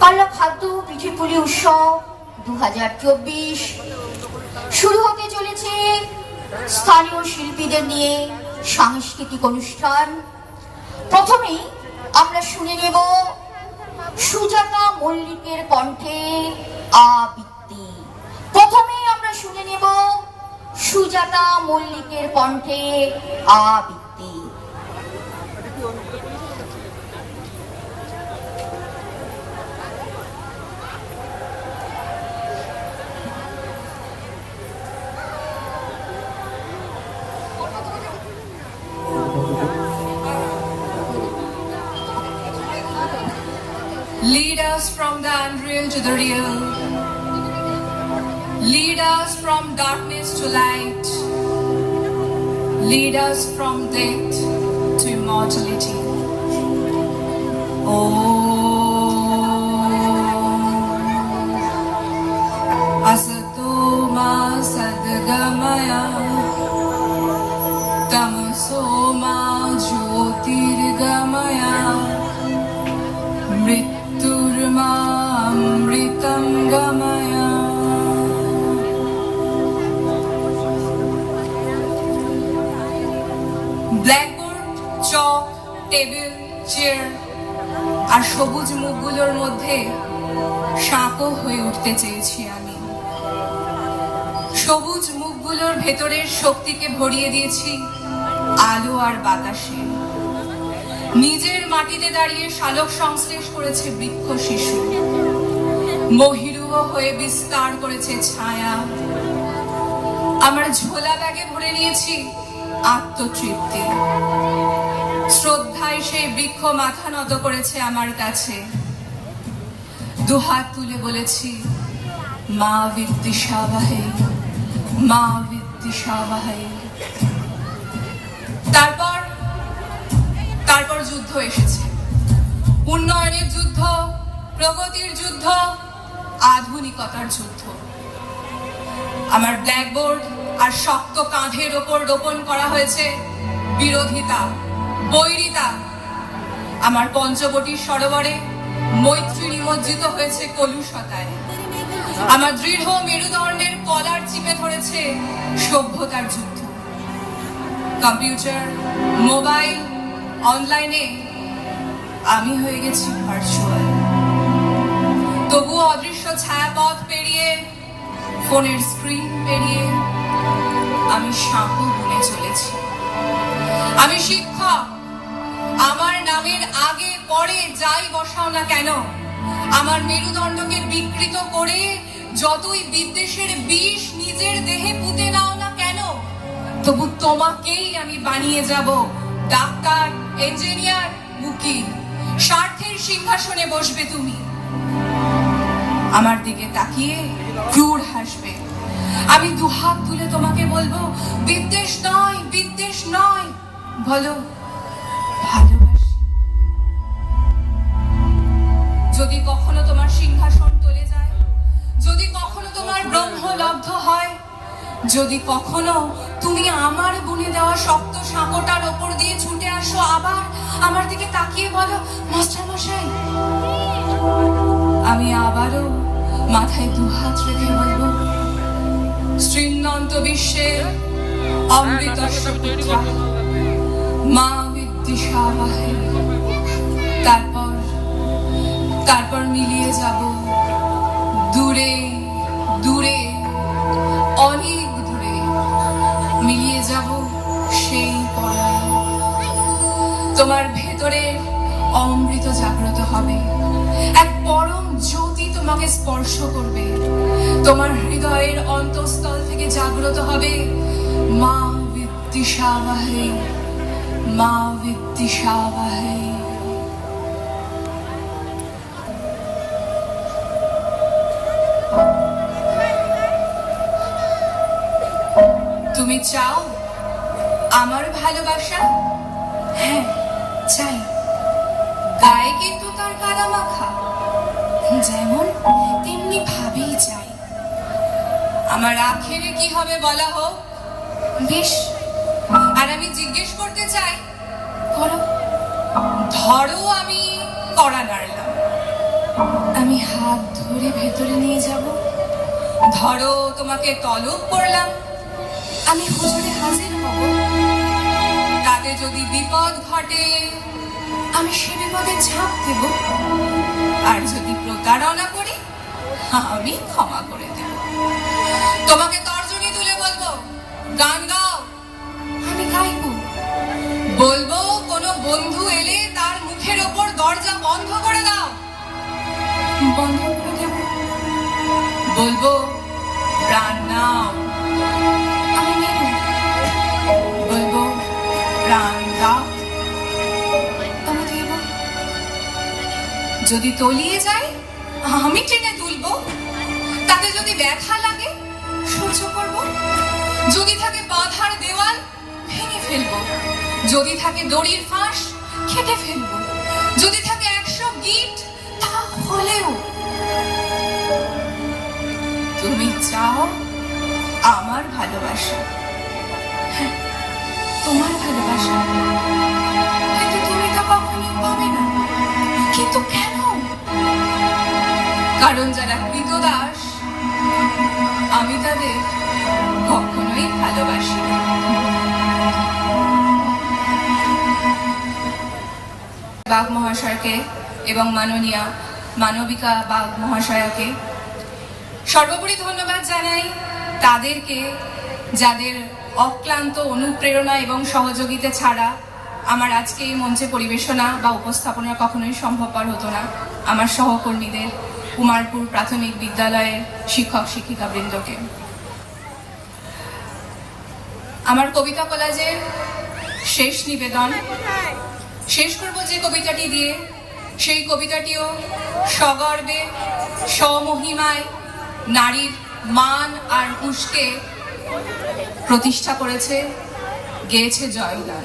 কাল্লা খাদ্য পিঠেপুলি উৎসব 2024 শুরু হতে চলেছে স্থানীয় শিল্পীদের নিয়ে সাংস্কৃতিক অনুষ্ঠান। প্রথমেই আমরা শুনে নেব সুজাতা মল্লিকের কণ্ঠে আবৃত্তি। প্রথমেই আমরা শুনে নেব সুজাতা মল্লিকের কণ্ঠে আবৃত্তি। Lead us from the unreal to the real. Lead us from darkness to light. Lead us from death to immortality. Om Asato Ma Sadgamaya Tamaso Ma Jyotirgamaya Mritam Gamaya. Blackboard, chalk, table, chair আর সবুজ মুখগুলোর মধ্যে সাঁকো হয়ে উঠতে চেয়েছি আমি। সবুজ মুখগুলোর ভেতরের শক্তিকে ভরিয়ে দিয়েছি আলো আর বাতাসে। নিজের মাটিতে দাঁড়িয়ে শালক সংশ্লেষ করেছে বৃক্ষ শিশু, মহিরুহ হয়ে বিস্তার করেছে ছায়া। আমার ঝোলা ব্যাগে ভরে নিয়েছি আত্মতৃপ্তি। শ্রদ্ধায় সেই বৃক্ষ মাথা নত করেছে আমার কাছে। দুহাত তুলে বলেছি, মা বিদ্যিশাবাহে, মা বিদ্যিশাবাহে। তারপর যুদ্ধ এসেছে। উন্নয়নের যুদ্ধ, প্রগতির যুদ্ধ, আধুনিকতার যুদ্ধ। আমার ব্ল্যাকবোর্ড আর শক্ত কাঁধের ওপর রোপণ করা হয়েছে বিরোধিতা, বৈরিতা। আমার পঞ্চবটির সরোবরে মৈত্রী নিমজ্জিত হয়েছে কলুষতায়। আমার দৃঢ় মেরুদণ্ডের কলার চিপে ধরেছে সভ্যতার যুদ্ধ। কম্পিউটার, মোবাইল, অনলাইনে আমি হয়ে গেছি ভার্চুয়াল। তবুও অদৃশ্য ছায়াপথ পেরিয়ে, ফোনের স্ক্রিন পেরিয়ে আমি সাঁকো বুনে চলেছি। আমি শিক্ষক। আমার নামের আগে পরে যাই বসাও না কেন, আমার মেরুদণ্ডকে বিকৃত করে যতই বিদ্বেষের বিষ নিজের দেহে পুঁতে নাও না কেন, তবু তোমাকেই আমি বানিয়ে যাব ডাক্তার, ইঞ্জিনিয়ার, উকিল। স্বার্থের সিংহাসনে বসবে তুমি। আমার দিকে তাকিয়ে ক্রূর হাসবে। আমি দুহাত তুলে তোমাকে বলবো, বিদ্বেষ নয়, বিদ্বেষ নয়, বলো ভালোবাসি। যদি কখনো তোমার সিংহাসন টলে যায়, যদি কখনো তোমার ব্রহ্ম লব্ধ হয়, যদি কখনো তুমি আমার বুনে দেওয়া শক্ত সাঁকোটার ওপর দিয়ে ছুটে আসো, আবার আমার দিকে তাকিয়ে বলো, মাস্টার মশাই, আমি আবারও মাথায় দুহাত রেখে বলবো, শ্রীনন্ত বিশ্বের অমৃতস্য পুত্রা মা বিদ্যিশাবাহে। তারপর মিলিয়ে যাব দূরে দূরে, অনেক দূরে, মিলিয়ে যাব সেই পরমে। তোমার ভেতরে অমৃত জাগ্রত হবে, এক পরম জ্যোতি তোমাকে স্পর্শ করবে। তোমার হৃদয়ের অন্তঃস্থল থেকে জাগ্রত হবে মা বিদ্যিশাবাহে, মা বিদ্যিশাবাহে। তুমি চাও আমার ভালোবাসা? হ্যাঁ চাই। গায়ে কিন্তু তার কাদা মাখা, যেমন তেমনি ভাবেই চাই। আমার আখেরে কি হবে বলা হোক, বেশ। আর আমি জিজ্ঞেস করতে চাই, করো, ধরো আমি কড়া নাড়লাম, আমি হাত ধরে ভেতরে নিয়ে যাব। ধরো তোমাকে তলব করলাম, আমি হুজুরে হাজির হব। তাতে যদি বিপদ ঘটে আমি সে বিপদে ঝাঁপ দেব, আর যদি প্রতারণা করি আমি ক্ষমা করে দেব। তোমাকে তর্জনী তুলে বলবো গান গাও, আমি গাইবো। বলবো কোনো বন্ধু এলে তার মুখের ওপর দরজা বন্ধ করে দাও, বন্ধ করে দেব। বলবো প্রাণ নাও, আমি নেব। বলবো প্রাণ দাও, আমি দেব। যদি তলিয়ে যায় আমি টেনে তুলবো, তাতে যদি ব্যথা লাগে সহ্য করব। যদি থাকে বাঁধার দেওয়াল ভেঙে ফেলবো, যদি থাকে দড়ির ফাঁস কেটে ফেলবো, যদি থাকে 100 গিট তাহলেও। তুমি চাও আমার ভালোবাসা, হ্যাঁ, তোমার ভালোবাসা, কিন্তু তুমি তা কখনোই পাবে না। কিন্তু কেন? কারণ যারা কৃতদাস আমি তাদের কখনোই ভালোবাসি না। বাগ মহাশয়কে এবং মাননীয়া মানবিকা বাগ মহাশয়াকে সর্বোপরি ধন্যবাদ জানাই তাদেরকে, যাদের অক্লান্ত অনুপ্রেরণা এবং সহযোগিতা ছাড়া আমার আজকে এই মঞ্চে পরিবেশনা বা উপস্থাপনা কখনোই সম্ভবপর হতো না। আমার সহকর্মীদের, কুমারপুর প্রাথমিক বিদ্যালয়ের শিক্ষক শিক্ষিকাবৃন্দকে। আমার কবিতা কোলাজের শেষ নিবেদন শেষ করব যে কবিতাটি দিয়ে। সেই কবিতাটিও সগর্বে স্বমহিমায় নারীর মান আর হুঁশকে প্রতিষ্ঠা করেছে, গেয়েছে জয়গান।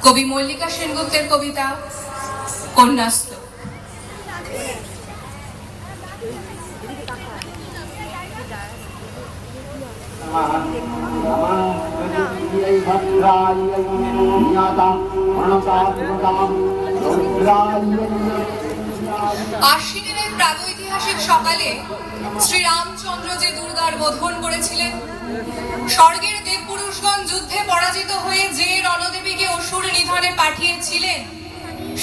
কবি মল্লিকা সেনগুপ্তের কবিতা কন্যাশ্লোক। আশ্বিনের এক প্রাগৈতিহাসিক সকালে শ্রীরামচন্দ্র যে দুর্গার বোধন করেছিলেন, স্বর্গের দেবপুরুষগণ যুদ্ধে পরাজিত হয়ে যে রণদেবীকে অসুর নিধনে পাঠিয়েছিলেন,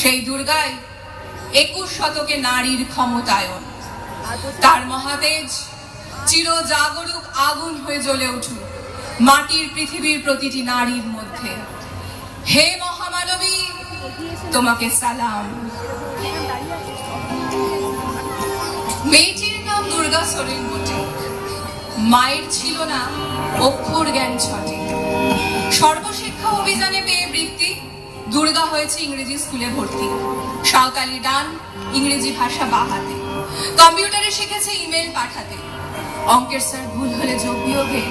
সেই দুর্গায় 21 শতকে নারীর ক্ষমতায়ন। তার মহাতেজ চির জাগরুক আগুন হয়ে জ্বলে উঠুক মাটির পৃথিবীর প্রতিটি নারীর মধ্যে। হে মহামানবী, তোমাকে সালাম। মেয়েটির নাম দুর্গা সোরেন বটে। মায়ের ছিল না অক্ষর জ্ঞান সঠিক। সর্বশিক্ষা অভিযানে পেয়ে বৃত্তি, দুর্গা হয়েছে ইংরেজি স্কুলে ভর্তি। সাঁওতালি ডান, ইংরেজি ভাষা বাহাতে। কম্পিউটারে শিখেছে ইমেল পাঠাতে। অঙ্কের স্যার ভুল হলে যোগ বিয়োগে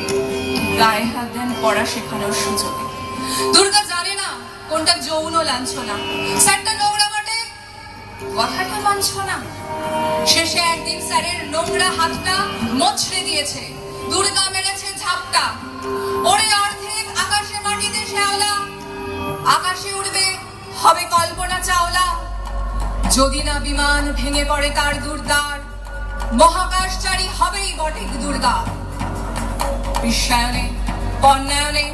গায়ে হাত দেন পড়া শেখানোর সুযোগে। দুর্গা জানে না কোনটা যৌন লাঞ্ছনা। স্যারটা নোংরা বটে, কথাটা মানছ না। শেষে একদিন স্যারের নোংরা হাতটা মোছড়ে দিয়েছে। দুর্গা মেরেছে ঝাপটা। ওরে অর্ধেক আকাশে মাটিতে শ্যাওলা, আকাশে উড়বে হবে কল্পনা চাওলা। যদি না বিমান ভেঙে পড়ে তার দুর্দার, মহাকাশচারী হবেই বটে দুর্গা। বিশ্বায়নে, বন্যায়নে,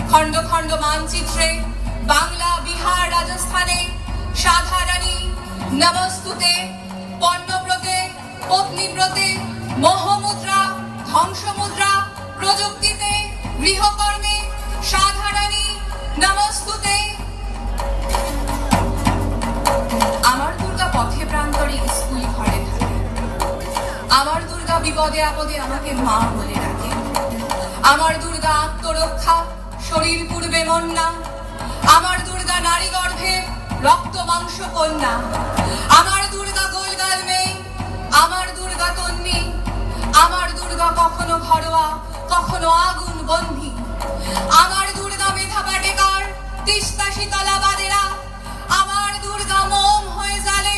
খণ্ড খণ্ড মানচিত্রে, বাংলা, বিহার, রাজস্থানে সাধারণী নমস্তুতে, পণ্যব্রতে, পত্নীব্রতে, মোহমুদ্রা, ধ্বংসমুদ্রা, প্রযুক্তিতে, গৃহকর্মে সাধারণী নমস্তুতে। আমার দুর্গা পথে প্রান্তরে স্কুল ঘরে থাকে। আমার দুর্গা বিপদে আপদে আমাকে মা বলে ডাকে। আমার দুর্গা আত্মরক্ষা, শরীর পূর্বে মন্না। আমার দুর্গা নারী গর্ভে রক্ত মাংস কন্যা। আমার দুর্গা গোলগাল মেয়ে, আমার দুর্গা তন্নি। আমার দুর্গা কখনো ঘরোয়া, কখনো আগুন বন্ধি। আমার দুর্গা মেধা পাটেকার, তিস্তা শীতলা বাদেরা। আমার দুর্গা মোম হয়ে জ্বালে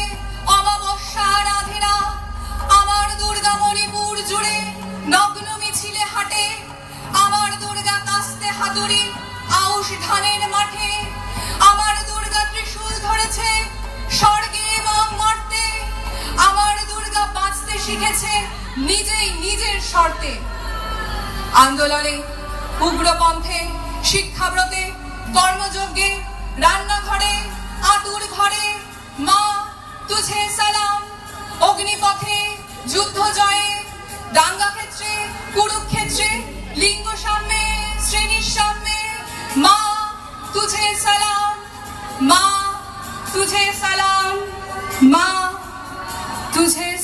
অমাবস্যা রাধেরা। আমার দুর্গা মণিপুর জুড়ে নগ্ন মিছিলে হাঁটে। আমার দুর্গা কাস্তে হাতুড়ি আউশ ধানের মাঠে। আমার দুর্গা ত্রিশূল ধরেছে স্বর্গে এবং মর্তে। আমার শিখেছে নিজেই নিজের শর্তে। আন্দোলনে, উগ্রপন্থে, শিক্ষাব্রতে, কর্মযজ্ঞে, রান্নাঘরে, আতুর ঘরে, মা তুঝে সালাম। অগ্নিপথে, যুদ্ধ জয়ে, দাঙ্গা ক্ষেত্রে, কুরুক্ষেত্রে, লিঙ্গ সাম্যে, শ্রেণীর সাম্যে, মা তুঝে সালাম, মা তুঝে সালাম, মা তুঝে